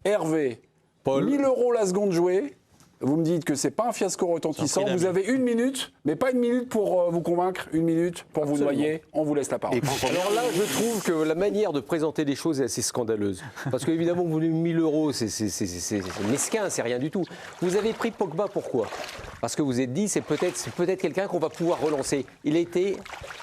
Hervé, Paul. 1000 € la seconde jouée. Vous me dites que c'est pas un fiasco retentissant. Vous avez 1 minute, mais pas 1 minute pour vous convaincre, 1 minute pour vous noyer. On vous laisse la parole. Alors là, je trouve que la manière de présenter les choses est assez scandaleuse. Parce qu'évidemment, vous voulez 1000 €, c'est mesquin, c'est rien du tout. Vous avez pris Pogba, pourquoi? Parce que vous êtes dit, c'est peut-être quelqu'un qu'on va pouvoir relancer. Il a été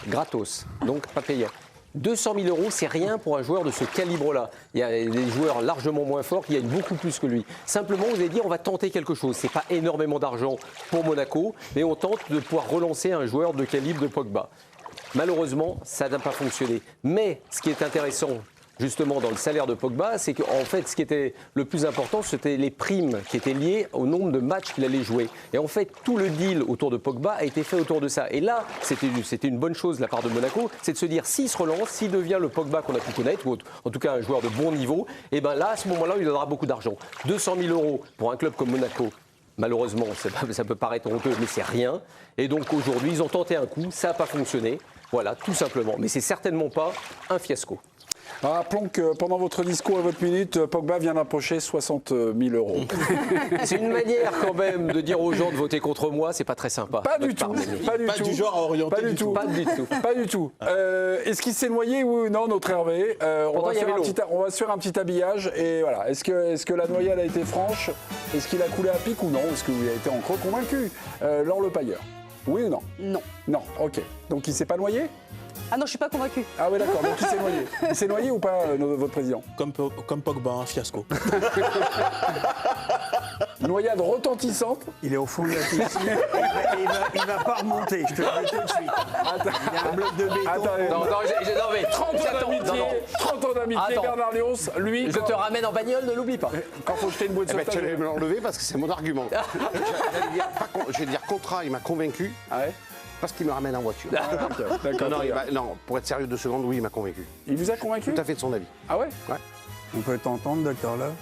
gratos, donc pas payant. 200 000 €, c'est rien pour un joueur de ce calibre-là. Il y a des joueurs largement moins forts qui gagnent beaucoup plus que lui. Simplement, vous allez dire, on va tenter quelque chose. C'est pas énormément d'argent pour Monaco, mais on tente de pouvoir relancer un joueur de calibre de Pogba. Malheureusement, ça n'a pas fonctionné. Mais ce qui est intéressant, justement, dans le salaire de Pogba, c'est qu'en fait, ce qui était le plus important, c'était les primes qui étaient liées au nombre de matchs qu'il allait jouer. Et en fait, tout le deal autour de Pogba a été fait autour de ça. Et là, c'était une bonne chose de la part de Monaco, c'est de se dire, s'il se relance, s'il devient le Pogba qu'on a pu connaître, ou en tout cas un joueur de bon niveau, et bien là, à ce moment-là, il donnera beaucoup d'argent. 200 000 € pour un club comme Monaco, malheureusement, ça peut paraître honteux, mais c'est rien. Et donc aujourd'hui, ils ont tenté un coup, ça n'a pas fonctionné. Voilà, tout simplement. Mais c'est certainement pas un fiasco. Rappelons que pendant votre discours et votre minute, Pogba vient d'approcher 60 000 €. C'est une manière quand même de dire aux gens de voter contre moi, c'est pas très sympa. Pas du tout. Pas du genre à orienter. Pas du tout. Pas du tout. Pas du tout. Est-ce qu'il s'est noyé ou non, notre Hervé? On va se faire un petit habillage. Et voilà. Est-ce que la noyade a été franche? Est-ce qu'il a coulé à pic ou non? Est-ce que vous avez été encore convaincu? Laure Le Pailleur. Oui ou non? Non. Non, ok. Donc il s'est pas noyé? Ah non, je suis pas convaincue. Ah oui, d'accord, donc il s'est noyé. Il s'est noyé ou pas, votre président? Comme Pogba, un fiasco. Noyade retentissante. Il est au fond de la piscine. Il va pas remonter, je te le dis tout de suite. Il y a un bloc de béton. Attendez. Non, mais 30 ans d'amitié, Attends. Bernard Léonce, lui, Je te ramène en bagnole, ne l'oublie pas. quand faut jeter une bouée de Tu sauvetage. allais me l'enlever parce que c'est mon argument. Je vais dire contrat, il m'a convaincu Ah ouais. parce qu'il me ramène en voiture. D'accord. Non, pour être sérieux 2 secondes, oui, il m'a convaincu. Il vous a convaincu? Tout à fait de son avis. Ah ouais? On peut t'entendre, docteur Love?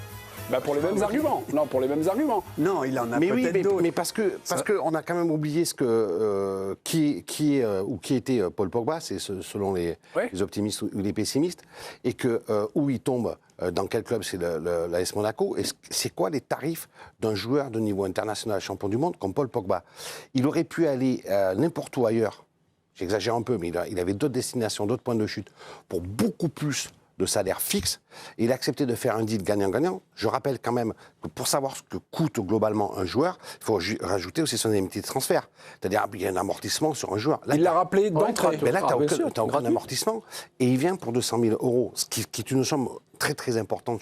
Bah pour les mêmes arguments. Non, pour les mêmes arguments. Non, il en a Mais oui, peut-être d'autres. mais parce que on a quand même oublié ce que qui était Paul Pogba, c'est selon les optimistes ou les pessimistes, et que où il tombe, dans quel club, c'est l'AS Monaco, et c'est quoi les tarifs d'un joueur de niveau international champion du monde comme Paul Pogba? Il aurait pu aller n'importe où ailleurs. J'exagère un peu, mais il avait d'autres destinations, d'autres points de chute pour beaucoup plus de salaire fixe, et il a accepté de faire un deal gagnant-gagnant. Je rappelle quand même que pour savoir ce que coûte globalement un joueur, il faut rajouter aussi son indemnité de transfert. C'est-à-dire qu'il y a un amortissement sur un joueur. Là, Il l'a rappelé d'entrée. Mais là, tu bien sûr, n'as aucun amortissement, et il vient pour 200 000 €, ce qui est une somme très très importante,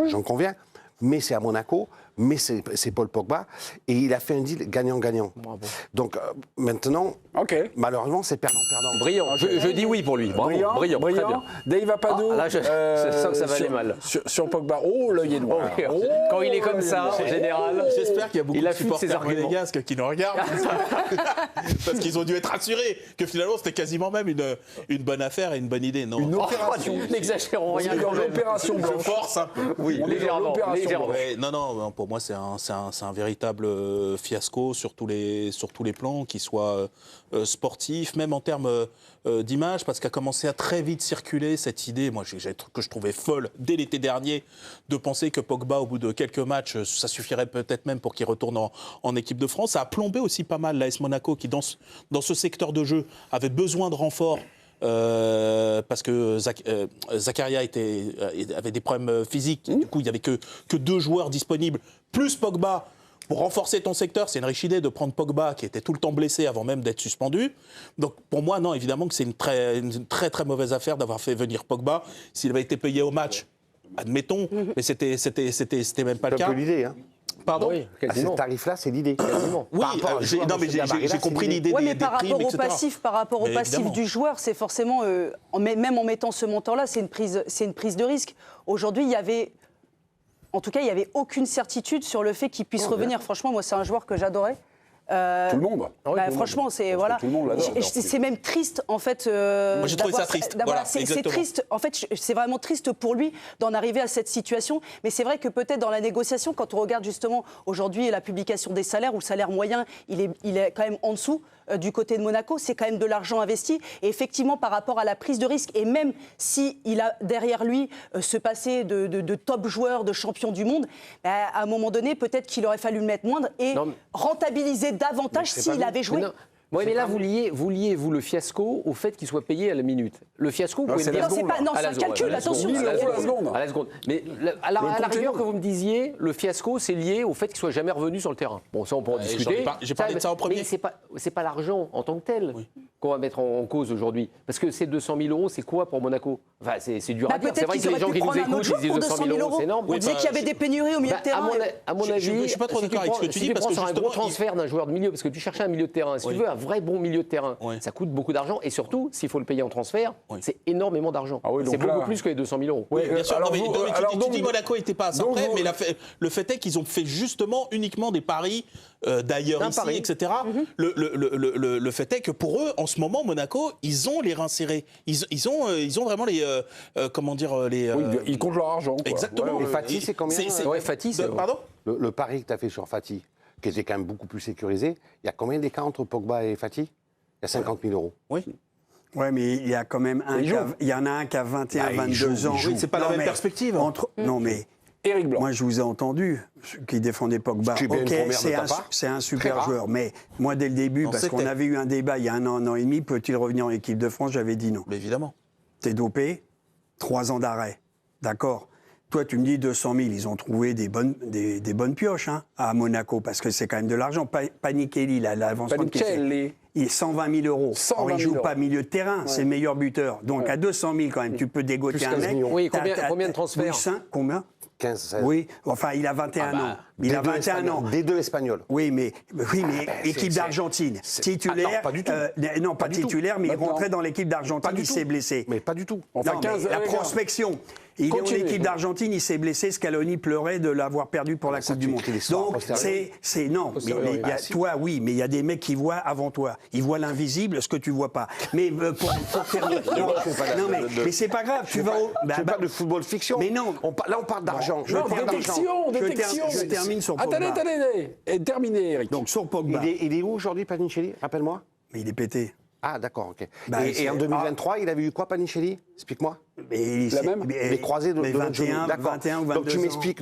j'en conviens, mais c'est à Monaco, mais c'est Paul Pogba, et il a fait un deal gagnant-gagnant. Bravo. Donc maintenant, malheureusement, c'est perdant-perdant. Brillant, je dis oui pour lui. Bravo, brillant. Très bien. Dave Apado, là, je sens que ça va aller mal. Sur Pogba. Oh, l'œil est noir. Quand il est comme ça, en général, J'espère qu'il y a beaucoup de supporters ses arguments monégasques qui nous regardent. Parce qu'ils ont dû être rassurés que finalement, c'était quasiment même une bonne affaire et une bonne idée. Non. Une opération. N'exagérons rien. Dans l'opération Je blanche. force un peu. Oui, légèrement. Ouais, non, pour moi, c'est un véritable fiasco sur tous les plans, qu'il soit sportif, même en termes d'image, parce qu'a commencé à très vite circuler cette idée, moi, que je trouvais folle dès l'été dernier, de penser que Pogba, au bout de quelques matchs, ça suffirait peut-être même pour qu'il retourne en équipe de France. Ça a plombé aussi pas mal l'AS Monaco, qui, dans ce secteur de jeu, avait besoin de renforts. Parce que Zakaria avait des problèmes physiques. Du coup, il n'y avait que 2 joueurs disponibles, plus Pogba. Pour renforcer ton secteur, c'est une riche idée de prendre Pogba, qui était tout le temps blessé avant même d'être suspendu. Donc, pour moi, non, évidemment que c'est une très, très mauvaise affaire d'avoir fait venir Pogba. S'il avait été payé au match, admettons, mais c'était même pas le cas. C'est un peu l'idée, hein. Pardon? Oui, à ce tarif-là, c'est l'idée. Quasiment. Oui, j'ai compris l'idée Oui, mais des par primes, rapport au etc. passif, du joueur, c'est forcément, même en mettant ce montant-là, c'est une prise de risque. Aujourd'hui, il y avait aucune certitude sur le fait qu'il puisse revenir. Franchement, moi, c'est un joueur que j'adorais. Tout le monde. Franchement, c'est voilà. Tout le monde l'adore. C'est même triste en fait. Moi, j'ai trouvé ça triste. Voilà, c'est exactement. triste. En fait, c'est vraiment triste pour lui d'en arriver à cette situation. Mais c'est vrai que peut-être dans la négociation, quand on regarde justement aujourd'hui la publication des salaires, où le salaire moyen, il est quand même en dessous du côté de Monaco, c'est quand même de l'argent investi. Et effectivement, par rapport à la prise de risque, et même s'il a derrière lui ce passé de top joueur, de champion du monde, à un moment donné, peut-être qu'il aurait fallu le mettre moindre et rentabiliser davantage s'il avait joué. Oui, mais là, vous liez, vous, le fiasco au fait qu'il soit payé à la minute. Le fiasco, vous pouvez me dire... Non, c'est un calcul, attention. À la seconde. Mais à la rigueur que vous me disiez, le fiasco, c'est lié au fait qu'il soit jamais revenu sur le terrain. Bon, ça, on pourra discuter. J'ai parlé de ça en premier. Mais c'est pas l'argent en tant que tel qu'on va mettre en cause aujourd'hui. Parce que ces 200 000 euros, c'est quoi pour Monaco? Enfin, c'est dur à dire. C'est vrai que les gens qui nous écoutent, ils disent 200 000 euros, c'est énorme. On disait qu'il y avait des pénuries au milieu de terrain. À mon avis, je suis pas trop d'accord avec ce que tu dis, parce que sur un gros transfert d'un joueur de milieu, parce que tu cherchais un milieu de terrain, si tu veux un vrai bon milieu de terrain, ça coûte beaucoup d'argent, et surtout, s'il faut le payer en transfert, c'est énorment d'argent. C'est beaucoup plus que les 200 000 euros. Oui, bien sûr. Tu dis Monaco n'était pas à ça près, mais le fait est qu'ils ont fait justement uniquement des paris d'ailleurs ici, etc. Le fait est que pour eux, en ce moment, Monaco, ils ont les reins serrés. Ils ont vraiment les... comment dire les, ils comptent leur argent. Quoi. Exactement. Et Fati, c'est combien Fati, c'est... Pardon le pari que tu as fait sur Fati, qui était quand même beaucoup plus sécurisé, il y a combien d'écart entre Pogba et Fati? Il y a 50 000 euros. Oui. Ouais, mais il y a quand même il y en a un qui a 21, 22 ans. Oui, c'est pas la même perspective. Non, mais Éric Blanc. moi, je vous ai entendu qui défendait Pogba. Ok, c'est un super joueur. Mais moi, dès le début, parce qu'on avait eu un débat il y a un an et demi, peut-il revenir en équipe de France? J'avais dit non. Mais évidemment. T'es dopé, 3 ans d'arrêt. D'accord. Toi, tu me dis 200 000. Ils ont trouvé des bonnes pioches à Monaco, parce que c'est quand même de l'argent. Panikelli, l'avancement de Kessel. Il est 120 000 euros. Or, il ne joue pas milieu de terrain, c'est le meilleur buteur. Donc à 200 000 quand même, tu peux dégoter un mec. Oui, combien de transferts? Combien? 15, 16. Oui, enfin, il a 21 ans. Il a 21 ans. Des deux espagnols. Oui, mais équipe d'Argentine. Titulaire. non, pas du tout. Non, pas titulaire, mais il rentrait dans l'équipe d'Argentine, il s'est blessé. Mais pas du tout. Enfin, Non, 15, la prospection. Il est en équipe d'Argentine, il s'est blessé. Scaloni pleurait de l'avoir perdu pour la Coupe du Monde. Donc, non, mais toi, oui, mais il y a des mecs qui voient avant toi. Ils voient l'invisible, ce que tu vois pas. Mais pour terminer. Non, mais c'est pas grave. Tu vas au. Je parle de football fiction. Mais non. Là, on parle d'argent. Détection. Je termine sur Pogba. Attendez. Et terminé, Eric. Donc, sur Pogba. Il est où aujourd'hui, Panicelli? Rappelle-moi. Mais il est pété. Ah, d'accord, ok. Et en 2023, il avait eu quoi, Panicelli? Explique-moi. La même Les croisés de 21 ou 22 Donc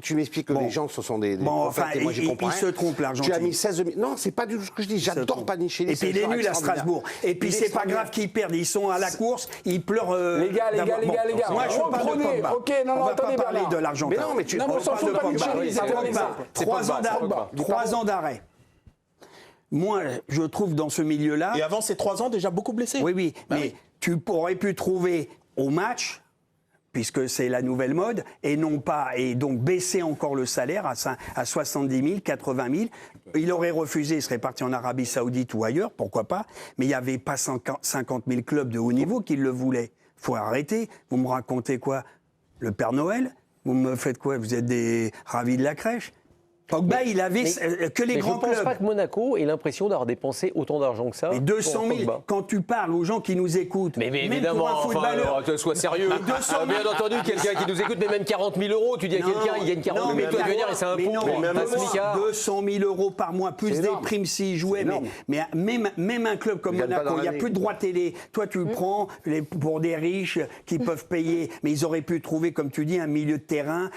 tu m'expliques que les gens, ce sont des enfin, moi, j'y comprends il se trompe, l'Argentine. Tu as mis 16 000... Non, c'est pas du tout ce que je dis. J'adore Panicelli. Et puis il est nul à Strasbourg. Et puis c'est pas grave qu'ils perdent. Ils sont à la course, ils pleurent... Les gars. Moi, je parle de Pogba. Ok, non, on va attendez, pas parler de l'Argentin. Mais non, mais tu... on s'en fout de Panicelli, c'est un exemple. 3 ans d'arrêt. Moi, je trouve dans ce milieu-là... Et avant ces 3 ans, déjà beaucoup blessés. Oui, mais tu aurais pu trouver au match, puisque c'est la nouvelle mode, et non pas, et donc baisser encore le salaire à 70 000, 80 000. Il aurait refusé, il serait parti en Arabie Saoudite ou ailleurs, pourquoi pas, mais il n'y avait pas 50 000 clubs de haut niveau qui le voulaient. Il faut arrêter. Vous me racontez quoi? Le Père Noël? Vous me faites quoi? Vous êtes des ravis de la crèche? Pogba, il avait que les grands clubs. Je ne pense pas que Monaco ait l'impression d'avoir dépensé autant d'argent que ça. Mais 200 000, quand tu parles aux gens qui nous écoutent. Mais évidemment, sois sérieux. Bien entendu, quelqu'un qui nous écoute, mais même 40 000 euros, tu dis à quelqu'un, il gagne 40 000 euros, tu veux dire, et c'est un pot. 200 000 euros par mois, plus des primes s'il jouait. Mais même un club comme Monaco, il n'y a plus de droits télé. Toi, tu le prends pour des riches qui peuvent payer. Mais ils auraient pu trouver, comme tu dis, un milieu de terrain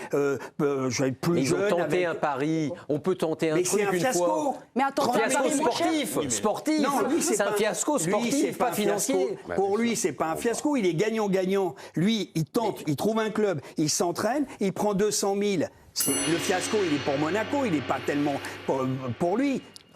plus jeune. Ils ont tenté un pari. On peut tenter un truc une fois. Mais attends, sportif. Non, lui, c'est un fiasco sportif, pas financier. Pour lui, c'est pas un fiasco. Il est gagnant-gagnant. Lui, il tente, il trouve un club, il s'entraîne, il prend 200 000. Le fiasco, il est pour Monaco, il n'est pas tellement pour lui.